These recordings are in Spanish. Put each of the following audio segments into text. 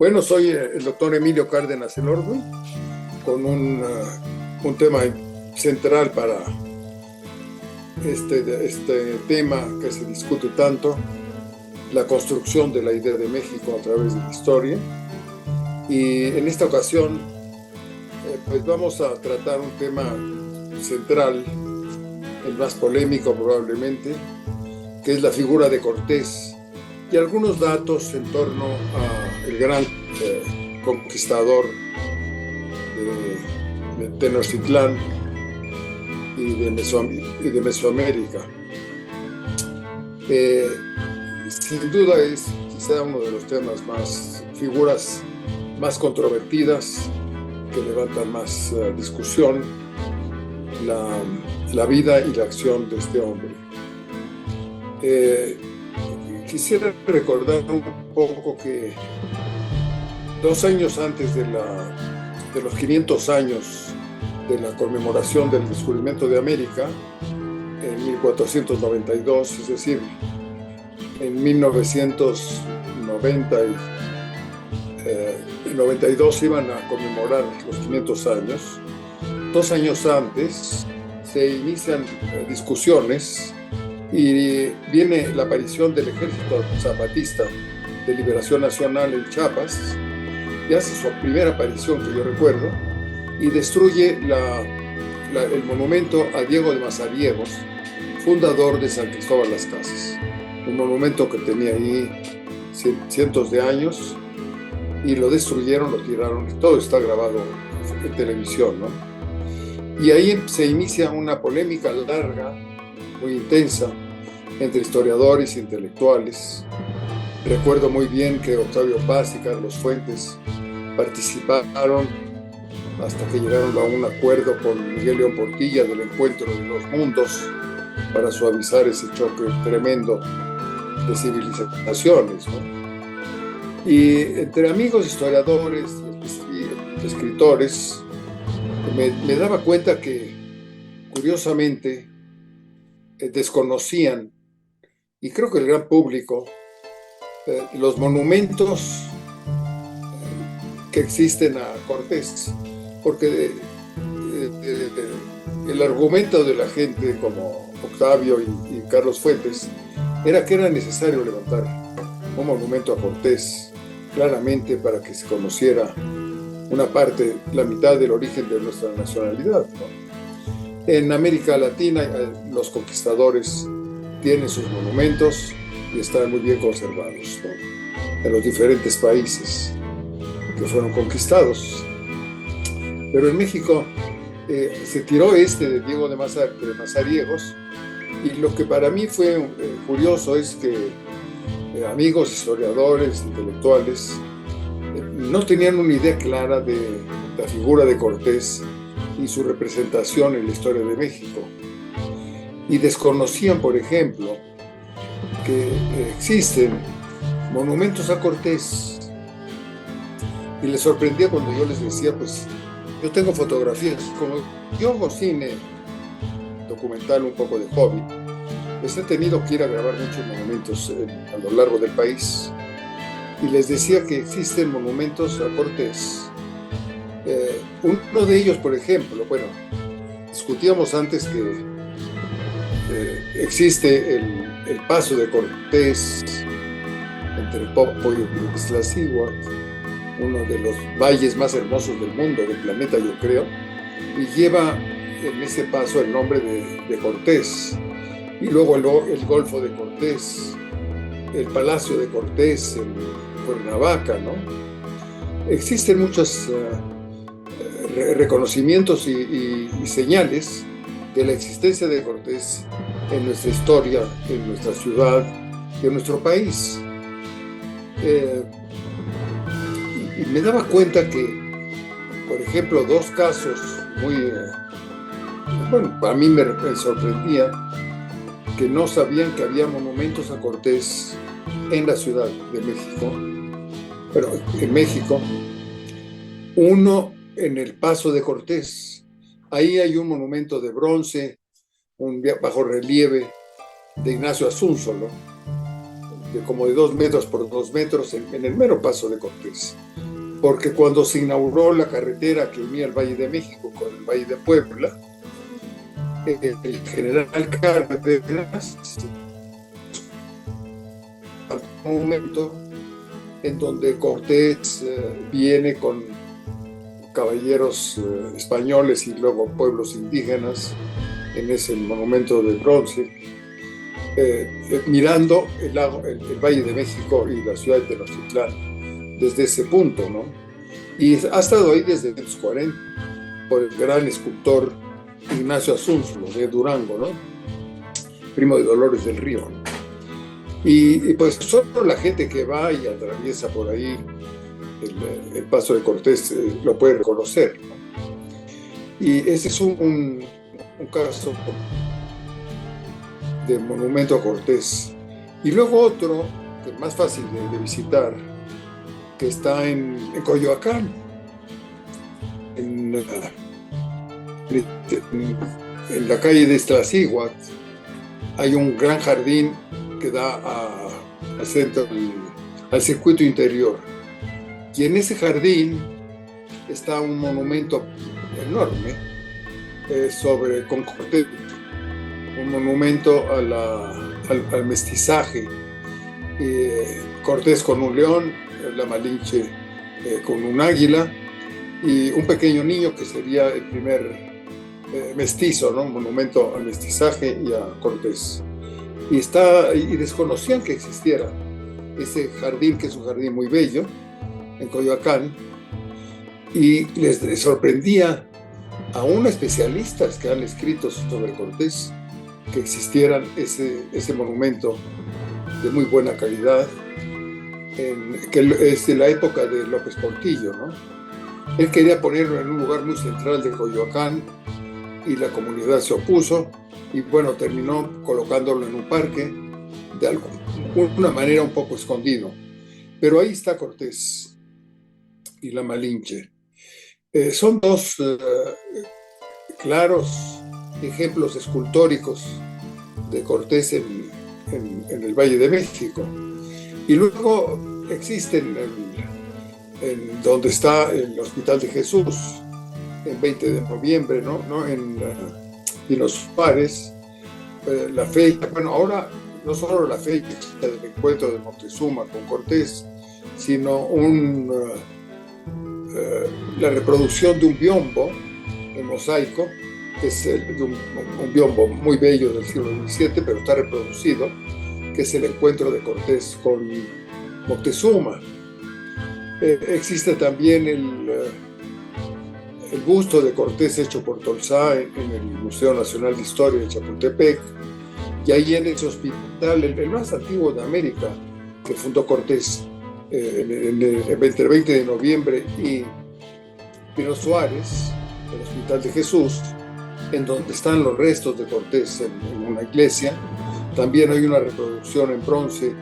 Bueno, soy el doctor Emilio Cárdenas Elordo, con un tema central para este tema que se discute tanto, la construcción de la idea de México a través de la historia. Y en esta ocasión, pues vamos a tratar un tema central, el más polémico probablemente, que es la figura de Cortés, y algunos datos en torno a el gran conquistador de Tenochtitlán y de Mesoamérica. Sin duda es quizá uno de los temas figuras más controvertidas, que levantan más discusión, la vida y la acción de este hombre. Quisiera recordar un poco que 2 años antes de los 500 años de la conmemoración del descubrimiento de América, en 1492, es decir, en 1992 iban a conmemorar los 500 años. 2 años antes se inician discusiones y viene la aparición del Ejército Zapatista de Liberación Nacional en Chiapas, y hace su primera aparición que yo recuerdo, y destruye el monumento a Diego de Mazariegos, fundador de San Cristóbal Las Casas, un monumento que tenía ahí cientos de años, y lo destruyeron, lo tiraron, y todo está grabado en televisión, ¿no? Y ahí se inicia una polémica larga, muy intensa, entre historiadores e intelectuales. Recuerdo muy bien que Octavio Paz y Carlos Fuentes participaron hasta que llegaron a un acuerdo con Miguel León Portilla del Encuentro de los Mundos para suavizar ese choque tremendo de civilizaciones, ¿no? Y entre amigos historiadores y escritores me daba cuenta que, curiosamente, desconocían, y creo que el gran público, los monumentos que existen a Cortés, porque el argumento de la gente como Octavio y Carlos Fuentes era que era necesario levantar un monumento a Cortés, claramente para que se conociera una parte, la mitad del origen de nuestra nacionalidad, ¿no? En América Latina, los conquistadores tienen sus monumentos y están muy bien conservados, ¿no?, en los diferentes países que fueron conquistados. Pero en México se tiró de Diego de Mazariegos, y lo que para mí fue curioso es que amigos, historiadores, intelectuales, no tenían una idea clara de la figura de Cortés y su representación en la historia de México. Y desconocían, por ejemplo, que existen monumentos a Cortés. Y les sorprendía cuando yo les decía, pues, yo tengo fotografías. Como yo hago cine documental un poco de hobby, pues he tenido que ir a grabar muchos monumentos a lo largo del país. Y les decía que existen monumentos a Cortés. Uno de ellos, por ejemplo, bueno, discutíamos antes que existe el paso de Cortés entre Popo y Iztaccíhuatl, uno de los valles más hermosos del mundo, del planeta, yo creo, y lleva en ese paso el nombre de Cortés. Y luego el Golfo de Cortés, el Palacio de Cortés en Cuernavaca, ¿no? Existen muchos reconocimientos y señales de la existencia de Cortés en nuestra historia, en nuestra ciudad y en nuestro país. Y me daba cuenta que, por ejemplo, 2 casos muy, bueno, para mí me sorprendía que no sabían que había monumentos a Cortés en la Ciudad de México, pero en México, uno en el Paso de Cortés. Ahí hay un monumento de bronce, un bajorrelieve de Ignacio Asúnzolo, como de 2 metros por 2 metros en el mero paso de Cortés. Porque cuando se inauguró la carretera que unía el Valle de México con el Valle de Puebla, el general Cárdenas, un momento en donde Cortés viene con caballeros españoles y luego pueblos indígenas en ese monumento de bronce, mirando el Valle de México y la ciudad de Tenochtitlán desde ese punto, ¿no? Y ha estado ahí desde los 40 por el gran escultor Ignacio Asunzlo de Durango, ¿no? Primo de Dolores del Río, ¿no? Y pues solo la gente que va y atraviesa por ahí el paso de Cortés lo puede reconocer, ¿no? Y ese es un caso de monumento a Cortés. Y luego otro, que es más fácil de visitar, que está en Coyoacán, en la calle de Iztaccíhuatl. Hay un gran jardín que da al centro, al circuito interior. Y en ese jardín está un monumento enorme con Cortés, un monumento al mestizaje. Cortés con un león, la Malinche con un águila y un pequeño niño que sería el primer mestizo, ¿no? Un monumento al mestizaje y a Cortés. Y desconocían que existiera ese jardín, que es un jardín muy bello, en Coyoacán, y les sorprendía aún a especialistas que han escrito sobre Cortés que existiera ese monumento de muy buena calidad, que es de la época de López Portillo, ¿no? Él quería ponerlo en un lugar muy central de Coyoacán y la comunidad se opuso y bueno, terminó colocándolo en un parque de alguna manera un poco escondido. Pero ahí está Cortés y la Malinche. Son dos claros ejemplos escultóricos de Cortés en el Valle de México. Y luego existen en donde está el Hospital de Jesús, en 20 de noviembre, ¿no? En Pino Suárez, la fecha, bueno, ahora no solo la fecha del encuentro de Moctezuma con Cortés, sino la reproducción de un biombo en mosaico, que es un biombo muy bello del siglo XVII, pero está reproducido, que es el encuentro de Cortés con Moctezuma. Existe también el busto de Cortés hecho por Tolsá en el Museo Nacional de Historia de Chapultepec, y ahí en ese hospital, el más antiguo de América, que fundó Cortés entre 20 de noviembre y Pino Suárez, el Hospital de Jesús, en donde están los restos de Cortés en una iglesia. También hay una reproducción en bronce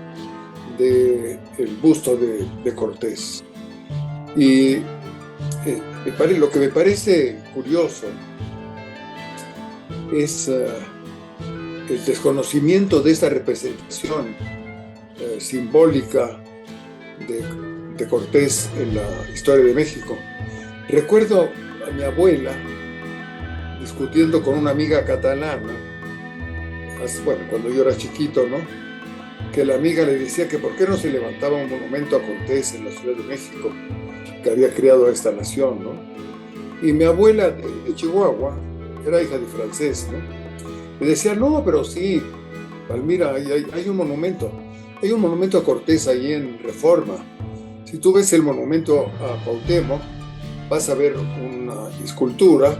del busto de Cortés. Y lo que me parece curioso es el desconocimiento de esta representación simbólica de Cortés en la historia de México. Recuerdo a mi abuela discutiendo con una amiga catalana, bueno, cuando yo era chiquito, ¿no? Que la amiga le decía que por qué no se levantaba un monumento a Cortés en la Ciudad de México, que había creado a esta nación, ¿no? Y mi abuela de Chihuahua, era hija de francés, ¿no? Le decía, no, pero sí, Palmira, hay un monumento a Cortés ahí en Reforma. Si tú ves el monumento a Cuauhtémoc, vas a ver una escultura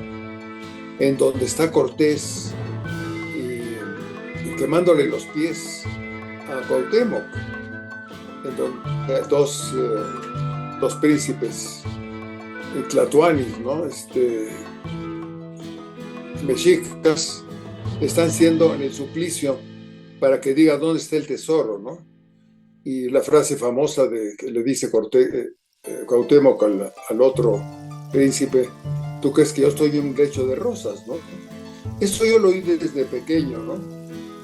en donde está Cortés y quemándole los pies a Cuauhtémoc, en donde dos príncipes tlatoanis, ¿no? Mexicas, están siendo en el suplicio para que diga dónde está el tesoro, ¿no? Y la frase famosa que le dice Cuauhtémoc al otro príncipe, ¿tú crees que yo estoy en un lecho de rosas, no? Eso yo lo oí desde pequeño, ¿no?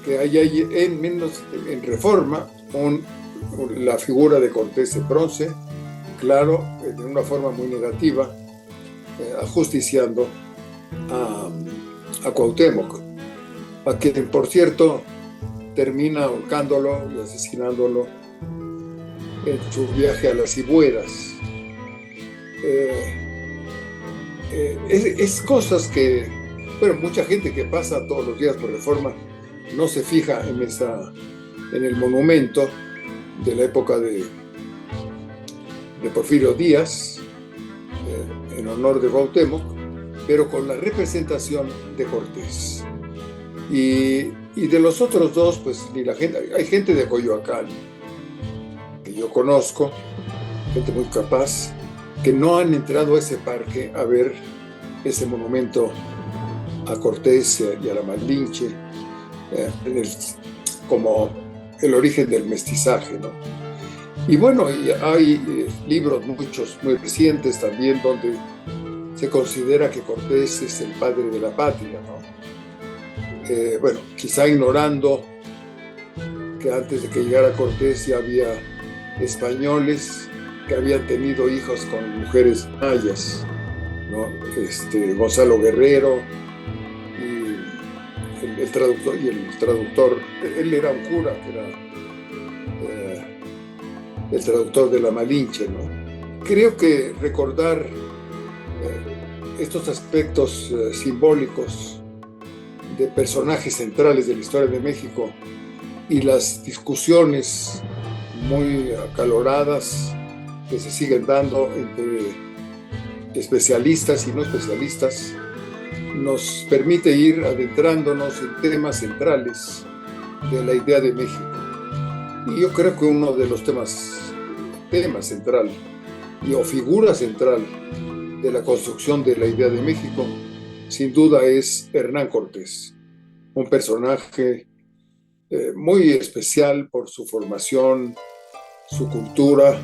Que hay en Reforma la figura de Cortés en bronce, claro, de una forma muy negativa, ajusticiando a Cuauhtémoc, a quien, por cierto, termina ahorcándolo y asesinándolo en su viaje a las Cibueras. Es cosas que, bueno, mucha gente que pasa todos los días por Reforma no se fija en el monumento de la época de Porfirio Díaz, en honor de Cuauhtémoc, pero con la representación de Cortés. Y de los otros dos, pues ni la gente, hay gente de Coyoacán, que yo conozco, gente muy capaz, que no han entrado a ese parque a ver ese monumento a Cortés y a la Malinche, como el origen del mestizaje, ¿no? Y bueno, y hay libros muchos, muy recientes también, donde se considera que Cortés es el padre de la patria, ¿no? Bueno, quizá ignorando que antes de que llegara Cortés ya había españoles que habían tenido hijos con mujeres mayas, ¿no? Gonzalo Guerrero y el traductor, él era un cura, que era el traductor de la Malinche, ¿no? Creo que recordar estos aspectos simbólicos de personajes centrales de la historia de México y las discusiones muy acaloradas que se siguen dando entre especialistas y no especialistas, nos permite ir adentrándonos en temas centrales de la idea de México. Y yo creo que uno de los temas central o figura central de la construcción de la idea de México, sin duda es Hernán Cortés, un personaje muy especial por su formación, su cultura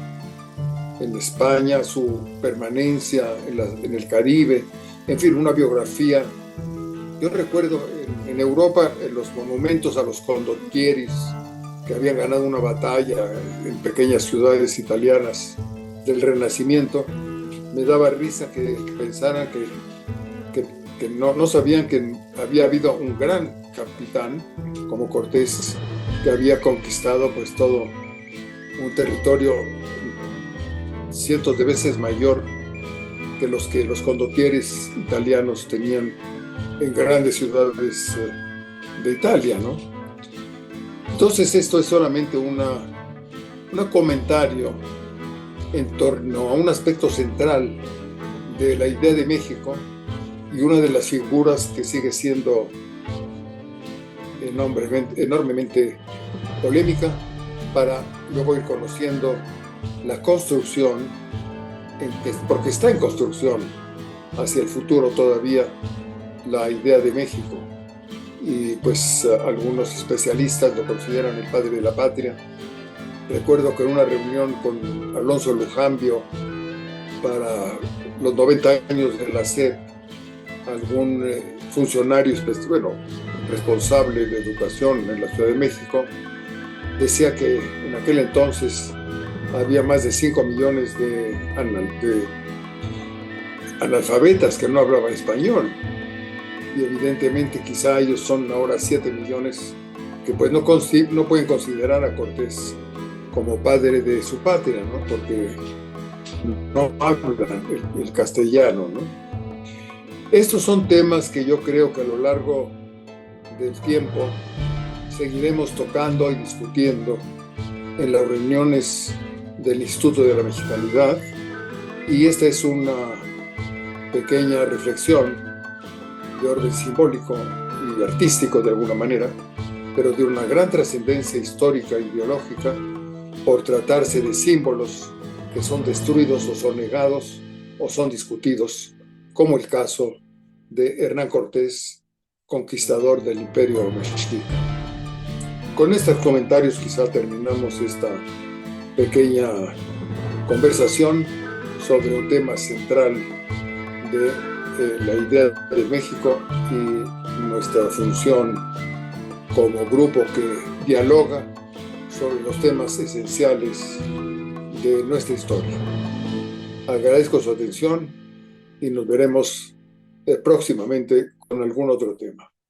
en España, su permanencia en el Caribe, en fin, una biografía. Yo recuerdo en Europa, en los monumentos a los condottieris que habían ganado una batalla en pequeñas ciudades italianas del Renacimiento, me daba risa que pensaran que no sabían que había habido un gran capitán como Cortés, que había conquistado pues todo un territorio cientos de veces mayor que los condottieris italianos tenían en grandes ciudades de Italia, ¿no? Entonces esto es solamente un comentario en torno a un aspecto central de la idea de México y una de las figuras que sigue siendo enormemente polémica, para luego ir conociendo la construcción, porque está en construcción hacia el futuro todavía la idea de México. Y pues algunos especialistas lo consideran el padre de la patria. Recuerdo que en una reunión con Alonso Lujambio para los 90 años de la SEP, algún funcionario, responsable de educación en la Ciudad de México, decía que en aquel entonces había más de 5 millones de analfabetas que no hablaban español. Y evidentemente quizá ellos son ahora 7 millones que pues no pueden considerar a Cortés como padre de su patria, ¿no? Porque no hablan el castellano, ¿no? Estos son temas que yo creo que a lo largo del tiempo seguiremos tocando y discutiendo en las reuniones del Instituto de la Mexicanidad, y esta es una pequeña reflexión de orden simbólico y artístico de alguna manera, pero de una gran trascendencia histórica y biológica, por tratarse de símbolos que son destruidos o son negados o son discutidos, como el caso de Hernán Cortés, conquistador del Imperio Mexica. Con estos comentarios quizá terminamos esta pequeña conversación sobre un tema central de la idea de México y nuestra función como grupo que dialoga sobre los temas esenciales de nuestra historia. Agradezco su atención y nos veremos próximamente con algún otro tema.